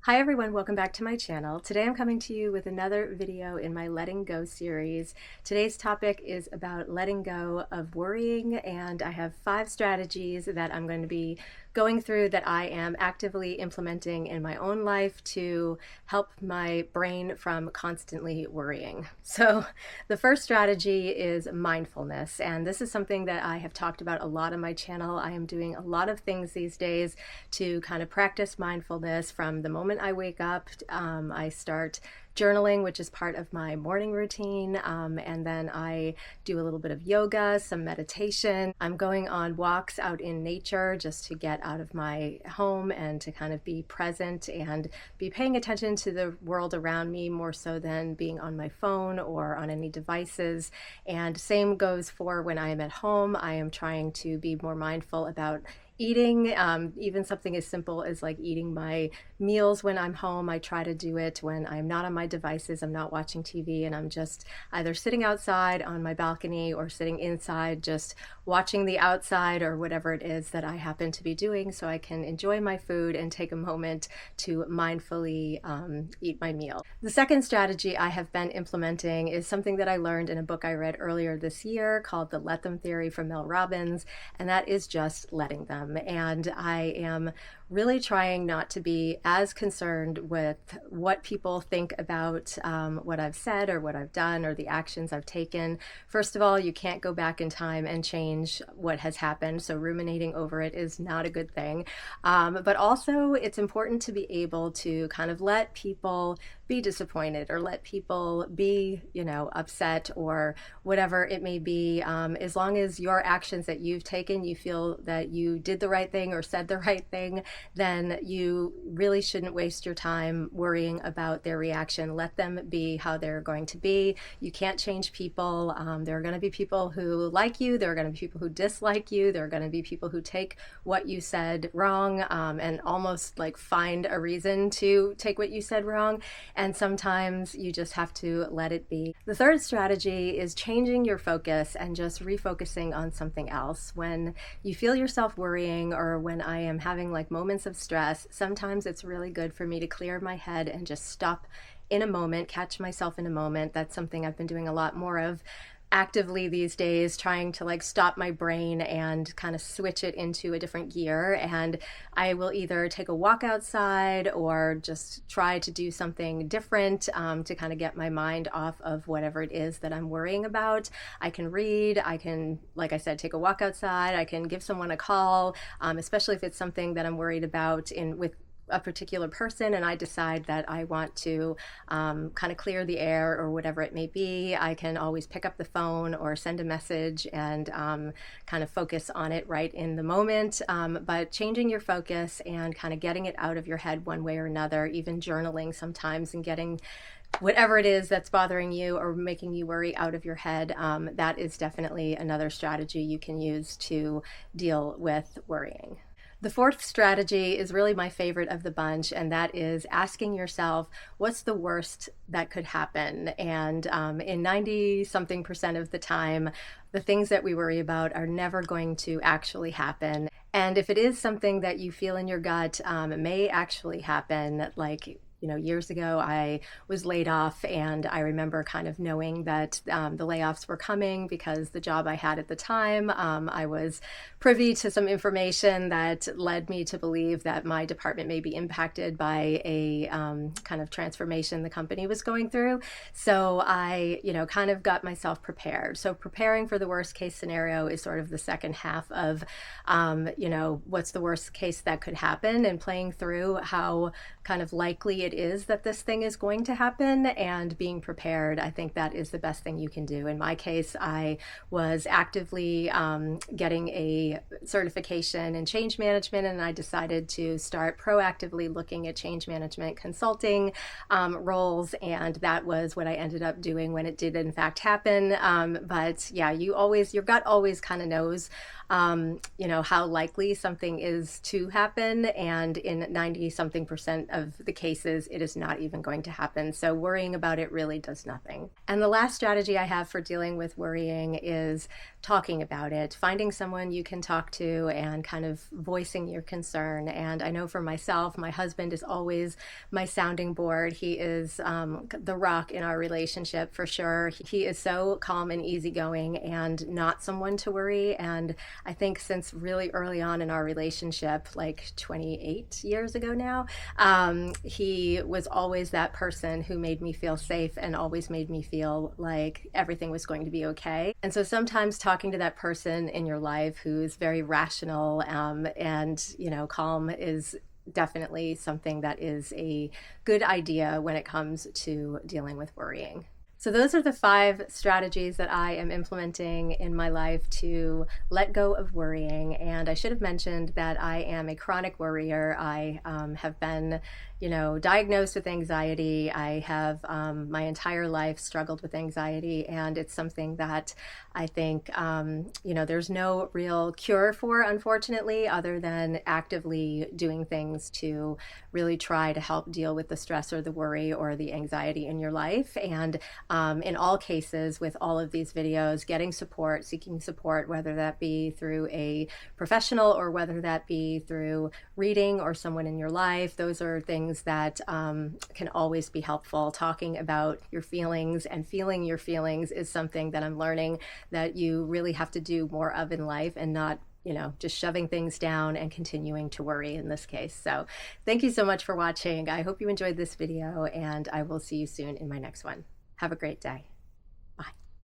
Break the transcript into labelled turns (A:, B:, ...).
A: Hi everyone, welcome back to my channel. Today I'm coming to you with another video in my Letting Go series. Today's topic is about letting go of worrying, and I have 5 strategies that I'm going to be going through that I am actively implementing in my own life to help my brain from constantly worrying. So the first strategy is mindfulness, and this is something that I have talked about a lot on my channel. I am doing a lot of things these days to kind of practice mindfulness from the moment I wake up. I start journaling, which is part of my morning routine, and then I do a little bit of yoga, some meditation. I'm going on walks out in nature just to get out of my home and to kind of be present and be paying attention to the world around me more so than being on my phone or on any devices. And same goes for when I am at home. I am trying to be more mindful about eating, even something as simple as like eating my meals when I'm home. I try to do it when I'm not on my devices, I'm not watching TV, and I'm just either sitting outside on my balcony or sitting inside just watching the outside or whatever it is that I happen to be doing, so I can enjoy my food and take a moment to mindfully eat my meal. The second strategy I have been implementing is something that I learned in a book I read earlier this year called The Let Them Theory from Mel Robbins, and that is just letting them. And I am really trying not to be as concerned with what people think about what I've said or what I've done or the actions I've taken. First of all, you can't go back in time and change what has happened, so ruminating over it is not a good thing. But also, it's important to be able to kind of let people be disappointed or let people be, upset or whatever it may be. As long as your actions that you've taken, you feel that you did the right thing or said the right thing, then you really shouldn't waste your time worrying about their reaction. Let them be how they're going to be. You can't change people. There are going to be people who like you. There are going to be people who dislike you. There are going to be people who take what you said wrong and almost like find a reason to take what you said wrong. And sometimes you just have to let it be. The third strategy is changing your focus and just refocusing on something else. When you feel yourself worrying or when I am having like moments of stress, sometimes it's really good for me to clear my head and just stop in a moment, catch myself in a moment. That's something I've been doing a lot more of actively these days, trying to like stop my brain and kind of switch it into a different gear. And I will either take a walk outside or just try to do something different to kind of get my mind off of whatever it is that I'm worrying about. I can read, I can, like I said, take a walk outside, I can give someone a call, especially if it's something that I'm worried about with a particular person and I decide that I want to kind of clear the air or whatever it may be. I can always pick up the phone or send a message and kind of focus on it right in the moment. But changing your focus and kind of getting it out of your head one way or another, even journaling sometimes and getting whatever it is that's bothering you or making you worry out of your head, that is definitely another strategy you can use to deal with worrying. The fourth strategy is really my favorite of the bunch, and that is asking yourself, what's the worst that could happen? And in 90-something% of the time, the things that we worry about are never going to actually happen. And if it is something that you feel in your gut may actually happen, like years ago, I was laid off, and I remember kind of knowing that the layoffs were coming because the job I had at the time, I was privy to some information that led me to believe that my department may be impacted by a kind of transformation the company was going through. So I, kind of got myself prepared. So preparing for the worst case scenario is sort of the second half of, what's the worst case that could happen, and playing through how kind of likely it is that this thing is going to happen and being prepared. I think that is the best thing you can do. In my case, I was actively getting a certification in change management, and I decided to start proactively looking at change management consulting roles, and that was what I ended up doing when it did in fact happen. But yeah, your gut always kind of knows how likely something is to happen, and in 90-something% of the cases is it is not even going to happen. So worrying about it really does nothing. And the last strategy I have for dealing with worrying is talking about it, finding someone you can talk to and kind of voicing your concern. And I know for myself, my husband is always my sounding board. He is the rock in our relationship for sure. He is so calm and easygoing and not someone to worry. And I think since really early on in our relationship, like 28 years ago now, he was always that person who made me feel safe and always made me feel like everything was going to be okay. And so sometimes talking to that person in your life who's very rational and, calm is definitely something that is a good idea when it comes to dealing with worrying. So those are the 5 strategies that I am implementing in my life to let go of worrying. And I should have mentioned that I am a chronic worrier. I have been, diagnosed with anxiety. I have my entire life struggled with anxiety, and it's something that I think, there's no real cure for, unfortunately, other than actively doing things to really try to help deal with the stress or the worry or the anxiety in your life. And in all cases, with all of these videos, getting support, seeking support, whether that be through a professional or whether that be through reading or someone in your life, those are things that can always be helpful. Talking about your feelings and feeling your feelings is something that I'm learning that you really have to do more of in life, and not just shoving things down and continuing to worry in this case. So thank you so much for watching. I hope you enjoyed this video, and I will see you soon in my next one. Have a great day.